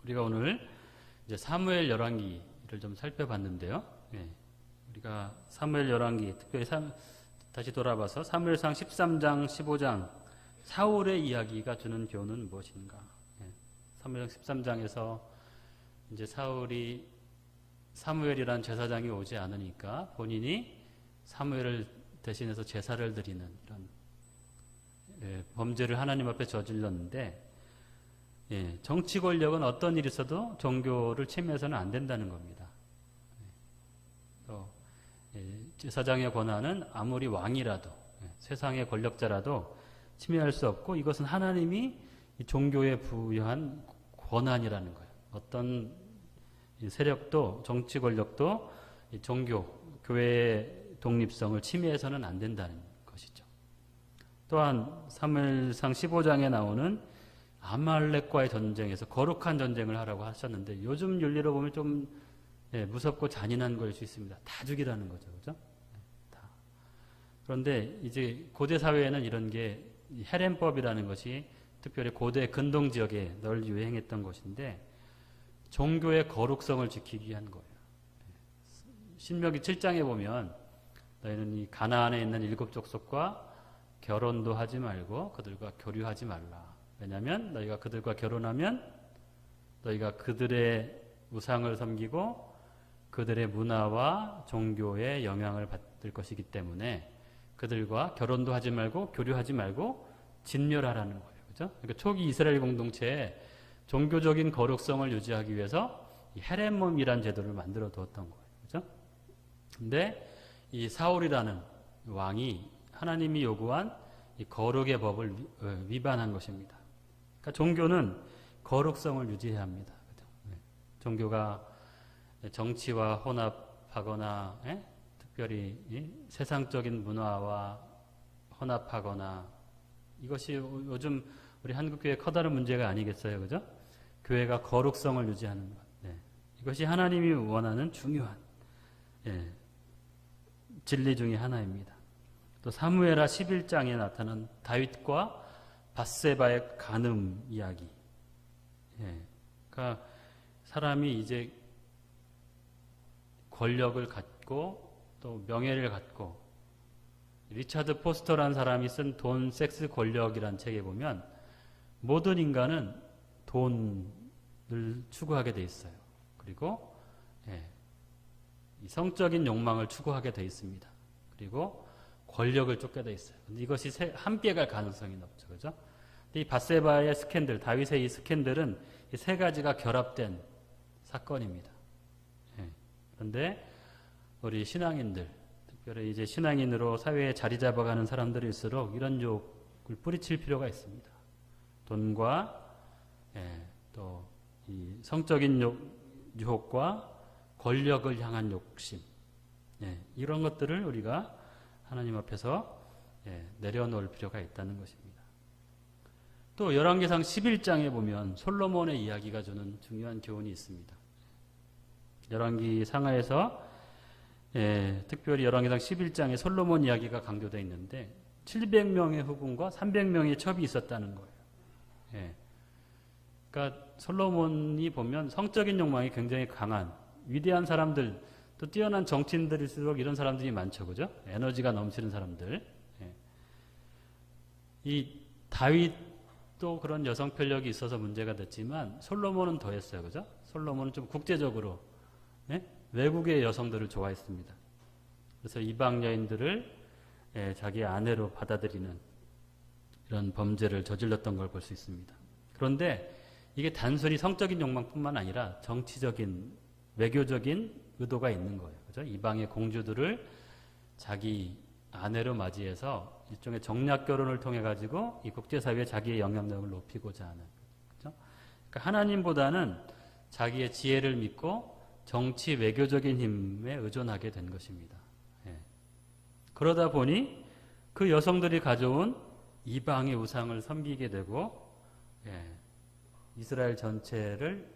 우리가 오늘 이제 사무엘 열왕기를 좀 살펴봤는데요. 우리가 사무엘 열왕기 특별히 다시 돌아봐서 사무엘상 13장, 15장 사울의 이야기가 주는 교훈은 무엇인가? 사무엘상 13장에서 이제 사울이 사무엘이란 제사장이 오지 않으니까 본인이 사무엘을 대신해서 제사를 드리는 이런 범죄를 하나님 앞에 저질렀는데 정치 권력은 어떤 일이 있어도 종교를 침해해서는 안 된다는 겁니다. 또 제사장의 권한은 아무리 왕이라도 세상의 권력자라도 침해할 수 없고 이것은 하나님이 종교에 부여한 권한이라는 거예요. 어떤 세력도 정치 권력도 종교, 교회의 독립성을 침해해서는 안 된다는 것이죠. 또한 사무엘상 15장에 나오는 아말렉과의 전쟁에서 거룩한 전쟁을 하라고 하셨는데 요즘 윤리로 보면 좀 무섭고 잔인한 걸 수 있습니다. 다 죽이라는 거죠. 그죠? 다. 그런데 이제 고대 사회에는 이런 게 헤렘법이라는 것이 특별히 고대 근동 지역에 널리 유행했던 것인데 종교의 거룩성을 지키기 위한 거예요. 신명기 7장에 보면 너희는 이 가나안에 있는 7 족속과 결혼도 하지 말고 그들과 교류하지 말라. 왜냐하면 너희가 그들과 결혼하면 너희가 그들의 우상을 섬기고 그들의 문화와 종교에 영향을 받을 것이기 때문에 그들과 결혼도 하지 말고 교류하지 말고 진멸하라는 거예요. 그죠? 그러니까 초기 이스라엘 공동체에 종교적인 거룩성을 유지하기 위해서 이 헤레몬이라는 제도를 만들어 두었던 거예요. 그죠? 근데 이 사울이라는 왕이 하나님이 요구한 이 거룩의 법을 위반한 것입니다. 그러니까 종교는 거룩성을 유지해야 합니다. 그죠? 종교가 정치와 혼합하거나 특별히 세상적인 문화와 혼합하거나 이것이 요즘 우리 한국교회의 커다란 문제가 아니겠어요. 그죠? 교회가 거룩성을 유지하는 것. 이것이 하나님이 원하는 중요한 진리 중에 하나입니다. 또 사무엘하 11장에 나타난 다윗과 밧세바의 간음 이야기. 그러니까 사람이 이제 권력을 갖고 또 명예를 갖고 리차드 포스터라는 사람이 쓴 돈, 섹스, 권력이라는 책에 보면 모든 인간은 돈을 추구하게 돼 있어요. 그리고 이 성적인 욕망을 추구하게 돼 있습니다. 그리고 권력을 쫓게 돼 있어요. 근데 이것이 함께 갈 가능성이 높죠. 그죠? 이 밧세바의 스캔들, 다윗의 이 스캔들은 이 세 가지가 결합된 사건입니다. 그런데 우리 신앙인들, 특별히 이제 신앙인으로 사회에 자리 잡아가는 사람들일수록 이런 욕을 뿌리칠 필요가 있습니다. 돈과 또 이 성적인 유혹과 권력을 향한 욕심, 이런 것들을 우리가 하나님 앞에서 내려놓을 필요가 있다는 것입니다. 또 열왕기상 11장에 보면 솔로몬의 이야기가 주는 중요한 교훈이 있습니다. 열왕기 상하에서 특별히 열왕기상 11장에 솔로몬 이야기가 강조되어 있는데 700명의 후궁과 300명의 첩이 있었다는 거예요. 그러니까 솔로몬이 보면 성적인 욕망이 굉장히 강한 위대한 사람들, 또 뛰어난 정치인들일수록 이런 사람들이 많죠. 그죠? 에너지가 넘치는 사람들. 이 다윗도 그런 여성 편력이 있어서 문제가 됐지만 솔로몬은 더했어요. 그죠? 솔로몬은 좀 국제적으로 외국의 여성들을 좋아했습니다. 그래서 이방 여인들을 자기 아내로 받아들이는 이런 범죄를 저질렀던 걸 볼 수 있습니다. 그런데 이게 단순히 성적인 욕망뿐만 아니라 정치적인, 외교적인 의도가 있는 거예요. 그죠? 이방의 공주들을 자기 아내로 맞이해서 일종의 정략 결혼을 통해 가지고 이 국제사회에 자기의 영향력을 높이고자 하는. 그죠? 그러니까 하나님보다는 자기의 지혜를 믿고 정치 외교적인 힘에 의존하게 된 것입니다. 그러다 보니 그 여성들이 가져온 이방의 우상을 섬기게 되고 이스라엘 전체를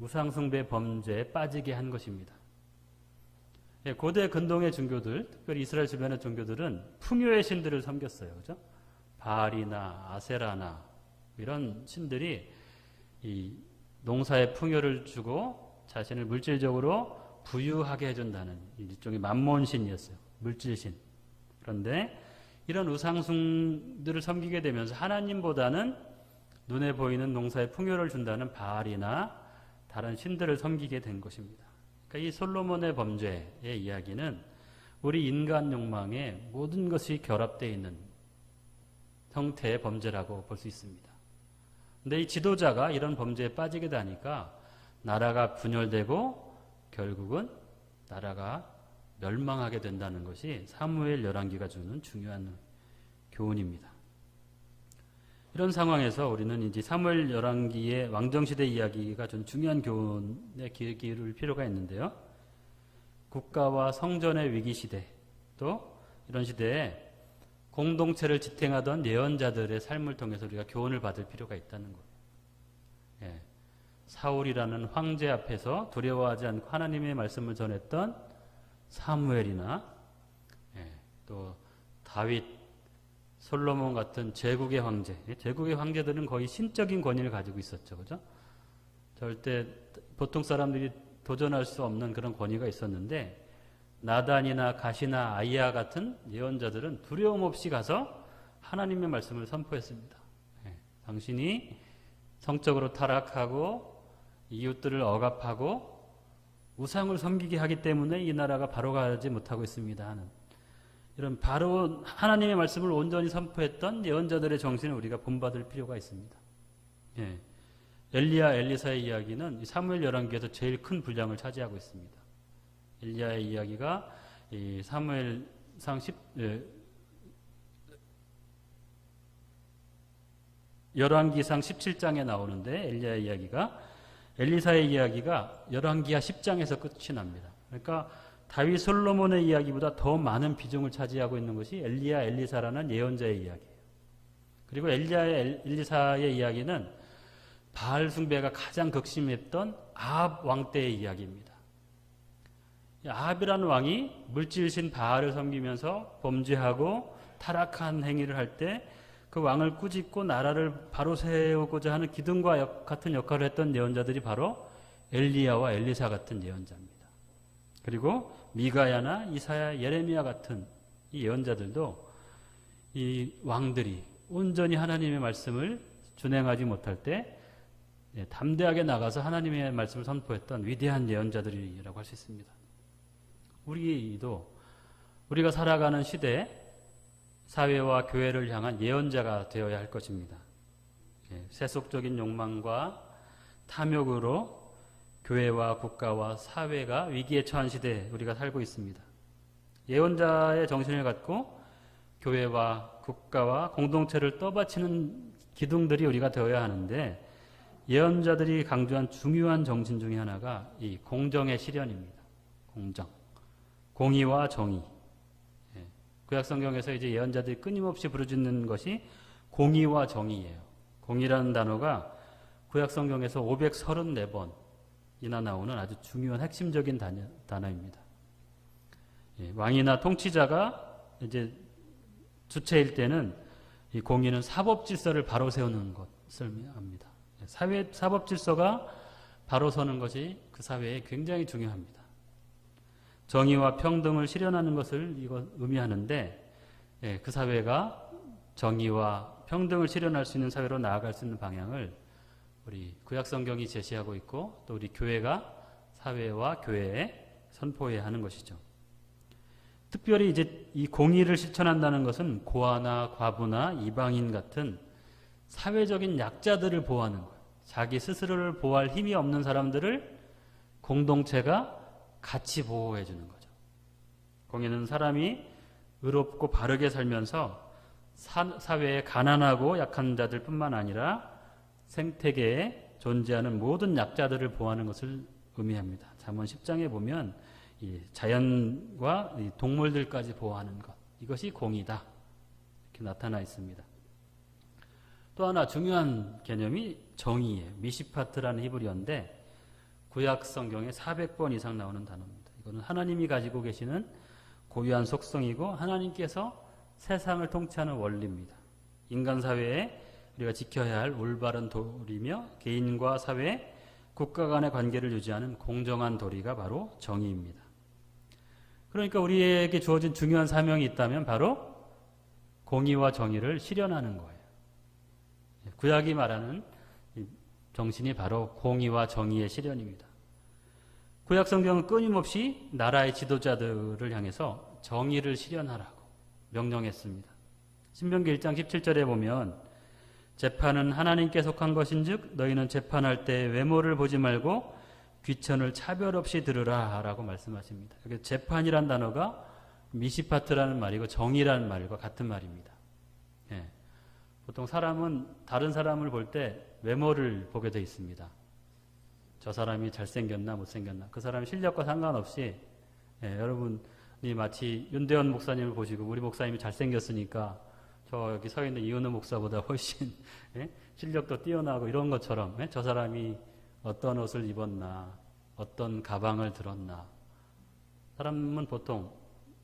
우상숭배 범죄에 빠지게 한 것입니다. 고대 근동의 종교들, 특별히 이스라엘 주변의 종교들은 풍요의 신들을 섬겼어요. 그죠? 바알이나 아세라나 이런 신들이 이 농사에 풍요를 주고 자신을 물질적으로 부유하게 해준다는 일종의 만몬신이었어요. 물질신. 그런데 이런 우상숭들을 섬기게 되면서 하나님보다는 눈에 보이는 농사에 풍요를 준다는 바알이나 다른 신들을 섬기게 된 것입니다. 그러니까 이 솔로몬의 범죄의 이야기는 우리 인간 욕망에 모든 것이 결합되어 있는 형태의 범죄라고 볼 수 있습니다. 그런데 이 지도자가 이런 범죄에 빠지게 되니까 나라가 분열되고 결국은 나라가 멸망하게 된다는 것이 사무엘 열왕기가 주는 중요한 교훈입니다. 이런 상황에서 우리는 이제 사무엘 열왕기의 왕정시대 이야기가 좀 중요한 교훈에 기울일 필요가 있는데요. 국가와 성전의 위기시대, 또 이런 시대에 공동체를 지탱하던 예언자들의 삶을 통해서 우리가 교훈을 받을 필요가 있다는 거예요. 사울이라는 황제 앞에서 두려워하지 않고 하나님의 말씀을 전했던 사무엘이나 또 다윗, 솔로몬 같은 제국의 황제, 제국의 황제들은 거의 신적인 권위를 가지고 있었죠. 그죠? 절대 보통 사람들이 도전할 수 없는 그런 권위가 있었는데 나단이나 갓이나 아이야 같은 예언자들은 두려움 없이 가서 하나님의 말씀을 선포했습니다. 당신이 성적으로 타락하고 이웃들을 억압하고 우상을 섬기게 하기 때문에 이 나라가 바로 가지 못하고 있습니다 하는 이런 바로 하나님의 말씀을 온전히 선포했던 예언자들의 정신을 우리가 본받을 필요가 있습니다. 엘리야, 엘리사의 이야기는 사무엘 열왕기에서 제일 큰 분량을 차지하고 있습니다. 엘리야의 이야기가 이 사무엘상 열왕기상 17장에 나오는데 엘리야의 이야기가 엘리사의 이야기가 열왕기하 10장에서 끝이 납니다. 그러니까 다윗 솔로몬의 이야기보다 더 많은 비중을 차지하고 있는 것이 엘리야, 엘리사라는 예언자의 이야기예요. 그리고 엘리야, 엘리사의 이야기는 바알 숭배가 가장 극심했던 아합 왕 때의 이야기입니다. 아합이라는 왕이 물질신 바알을 섬기면서 범죄하고 타락한 행위를 할 때 그 왕을 꾸짖고 나라를 바로 세우고자 하는 기둥과 같은 역할을 했던 예언자들이 바로 엘리야와 엘리사 같은 예언자입니다. 그리고 미가야나 이사야, 예레미야 같은 이 예언자들도 이 왕들이 온전히 하나님의 말씀을 준행하지 못할 때 담대하게 나가서 하나님의 말씀을 선포했던 위대한 예언자들이라고 할 수 있습니다. 우리가 살아가는 시대에 사회와 교회를 향한 예언자가 되어야 할 것입니다. 세속적인 욕망과 탐욕으로 교회와 국가와 사회가 위기에 처한 시대에 우리가 살고 있습니다. 예언자의 정신을 갖고 교회와 국가와 공동체를 떠받치는 기둥들이 우리가 되어야 하는데, 예언자들이 강조한 중요한 정신 중에 하나가 이 공정의 실현입니다. 공정, 공의와 정의. 구약성경에서 이제 예언자들이 끊임없이 부르짖는 것이 공의와 정의예요. 공의라는 단어가 구약성경에서 534번이나 나오는 아주 중요한 핵심적인 단어입니다. 왕이나 통치자가 이제 주체일 때는 이 공의는 사법 질서를 바로 세우는 것을 합니다. 사법 질서가 바로 서는 것이 그 사회에 굉장히 중요합니다. 정의와 평등을 실현하는 것을 이거 의미하는데, 그 사회가 정의와 평등을 실현할 수 있는 사회로 나아갈 수 있는 방향을 우리 구약성경이 제시하고 있고, 또 우리 교회가 사회와 교회에 선포해야 하는 것이죠. 특별히 이제 이 공의를 실천한다는 것은 고아나 과부나 이방인 같은 사회적인 약자들을 보호하는 거예요. 자기 스스로를 보호할 힘이 없는 사람들을 공동체가 같이 보호해 주는 거죠. 공의는 사람이 의롭고 바르게 살면서 사회에 가난하고 약한 자들 뿐만 아니라 생태계에 존재하는 모든 약자들을 보호하는 것을 의미합니다. 잠언 10장에 보면 이 자연과 이 동물들까지 보호하는 것, 이것이 공의다, 이렇게 나타나 있습니다. 또 하나 중요한 개념이 정의예요. 미시파트라는 히브리어인데 구약 성경에 400번 이상 나오는 단어입니다. 이거는 하나님이 가지고 계시는 고유한 속성이고 하나님께서 세상을 통치하는 원리입니다. 인간 사회에 우리가 지켜야 할 올바른 도리며 개인과 사회, 국가 간의 관계를 유지하는 공정한 도리가 바로 정의입니다. 그러니까 우리에게 주어진 중요한 사명이 있다면 바로 공의와 정의를 실현하는 거예요. 구약이 말하는 정신이 바로 공의와 정의의 실현입니다. 구약 성경은 끊임없이 나라의 지도자들을 향해서 정의를 실현하라고 명령했습니다. 신명기 1장 17절에 보면 재판은 하나님께 속한 것인즉 너희는 재판할 때 외모를 보지 말고 귀천을 차별 없이 들으라 라고 말씀하십니다. 재판이란 단어가 미시파트라는 말이고 정의라는 말과 같은 말입니다. 보통 사람은 다른 사람을 볼 때 외모를 보게 돼 있습니다. 저 사람이 잘생겼나 못생겼나, 그 사람의 실력과 상관없이, 여러분이 마치 윤대원 목사님을 보시고 우리 목사님이 잘생겼으니까 저 여기 서 있는 이은우 목사보다 훨씬 실력도 뛰어나고 이런 것처럼 저 사람이 어떤 옷을 입었나, 어떤 가방을 들었나, 사람은 보통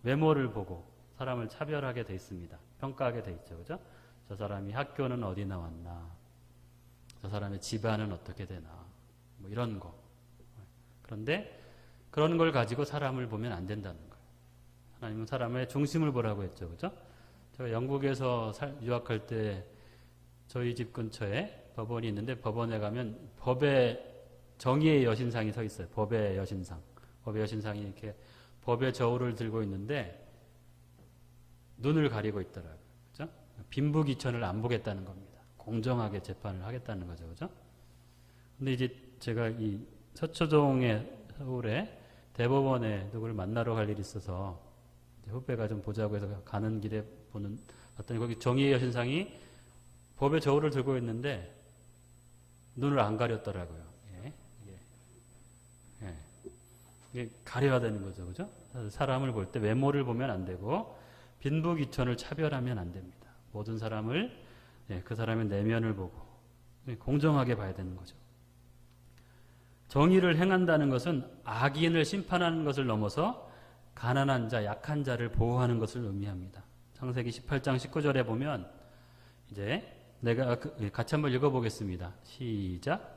외모를 보고 사람을 차별하게 돼 있습니다. 평가하게 돼 있죠. 그죠? 저 사람이 학교는 어디 나왔나, 저 사람의 집안은 어떻게 되나, 뭐 이런 거. 그런데 그런 걸 가지고 사람을 보면 안 된다는 거예요. 하나님은 사람의 중심을 보라고 했죠. 그죠? 제가 영국에서 유학할 때 저희 집 근처에 법원이 있는데, 법원에 가면 법의 정의의 여신상이 서 있어요. 법의 여신상. 법의 여신상이 이렇게 법의 저울을 들고 있는데 눈을 가리고 있더라고요. 그죠? 빈부귀천을 안 보겠다는 겁니다. 공정하게 재판을 하겠다는 거죠. 그죠? 근데 이제 제가 이 서초동의 서울에 대법원에 누구를 만나러 갈 일이 있어서 후배가 좀 보자고 해서 가는 길에 봤더니 거기 정의의 여신상이 법의 저울을 들고 있는데 눈을 안 가렸더라고요. 이게 가려야 되는 거죠. 그죠? 사람을 볼 때 외모를 보면 안 되고 빈부귀천을 차별하면 안 됩니다. 모든 사람을 그 사람의 내면을 보고 공정하게 봐야 되는 거죠. 정의를 행한다는 것은 악인을 심판하는 것을 넘어서 가난한 자, 약한 자를 보호하는 것을 의미합니다. 창세기 18장 19절에 보면 이제 내가 같이 한번 읽어보겠습니다. 시작.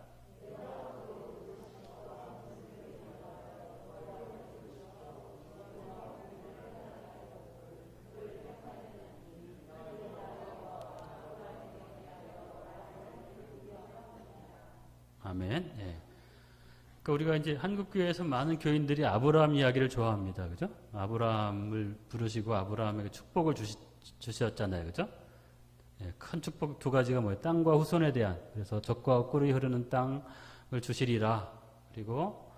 아멘. 예. 그러니까 우리가 이제 한국교회에서 많은 교인들이 아브라함 이야기를 좋아합니다. 그죠? 아브라함을 부르시고 아브라함에게 축복을 주셨잖아요. 그죠? 예, 큰 축복 두 가지가 뭐예요? 땅과 후손에 대한. 그래서 젖과 꿀이 흐르는 땅을 주시리라. 그리고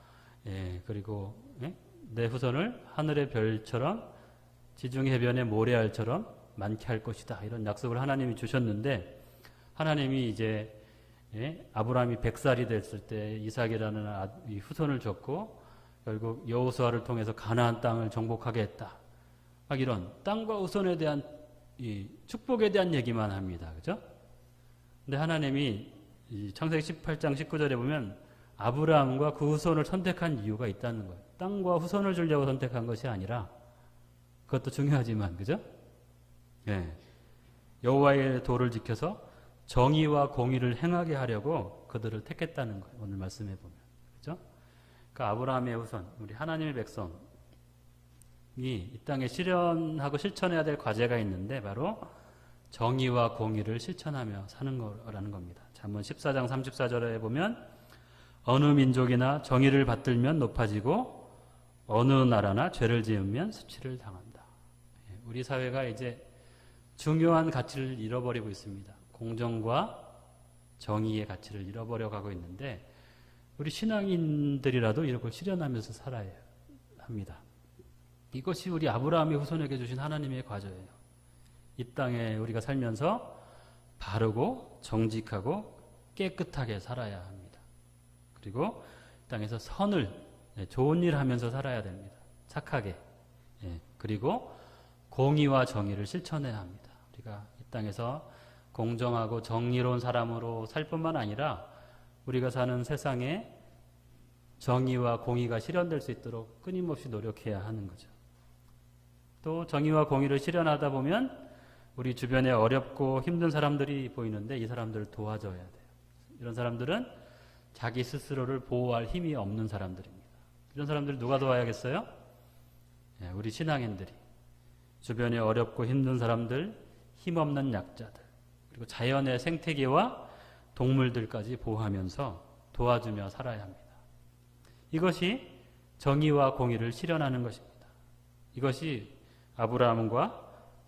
내 후손을 하늘의 별처럼 지중해 해변의 모래알처럼 많게 할 것이다. 이런 약속을 하나님이 주셨는데 하나님이 이제 아브라함이 100살이 됐을 때 이삭이라는 이 후손을 줬고 결국 여호수아를 통해서 가나안 땅을 정복하게 했다. 막 이런 땅과 후손에 대한 이 축복에 대한 얘기만 합니다. 그죠? 근데 하나님이 이 창세기 18장 19절에 보면 아브라함과 그 후손을 선택한 이유가 있다는 거예요. 땅과 후손을 주려고 선택한 것이 아니라 그것도 중요하지만 그죠? 예. 여호와의 도를 지켜서 정의와 공의를 행하게 하려고 그들을 택했다는 거예요. 오늘 말씀해 보면. 그죠? 그러니까 아브라함의 후손, 우리 하나님의 백성이 이 땅에 실현하고 실천해야 될 과제가 있는데 바로 정의와 공의를 실천하며 사는 거라는 겁니다. 잠언 14장 34절에 보면 어느 민족이나 정의를 받들면 높아지고 어느 나라나 죄를 지으면 수치를 당한다. 우리 사회가 이제 중요한 가치를 잃어버리고 있습니다. 공정과 정의의 가치를 잃어버려 가고 있는데 우리 신앙인들이라도 이런 걸 실현하면서 살아야 합니다. 이것이 우리 아브라함의 후손에게 주신 하나님의 과제예요. 이 땅에 우리가 살면서 바르고 정직하고 깨끗하게 살아야 합니다. 그리고 이 땅에서 선을 좋은 일 하면서 살아야 됩니다. 착하게. 그리고 공의와 정의를 실천해야 합니다. 우리가 이 땅에서 공정하고 정의로운 사람으로 살 뿐만 아니라 우리가 사는 세상에 정의와 공의가 실현될 수 있도록 끊임없이 노력해야 하는 거죠. 또 정의와 공의를 실현하다 보면 우리 주변에 어렵고 힘든 사람들이 보이는데 이 사람들을 도와줘야 돼요. 이런 사람들은 자기 스스로를 보호할 힘이 없는 사람들입니다. 이런 사람들 누가 도와야겠어요? 우리 신앙인들이. 주변에 어렵고 힘든 사람들, 힘없는 약자들, 그리고 자연의 생태계와 동물들까지 보호하면서 도와주며 살아야 합니다. 이것이 정의와 공의를 실현하는 것입니다. 이것이 아브라함과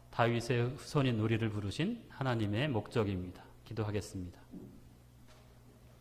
다윗의 후손인 우리를 부르신 하나님의 목적입니다. 기도하겠습니다.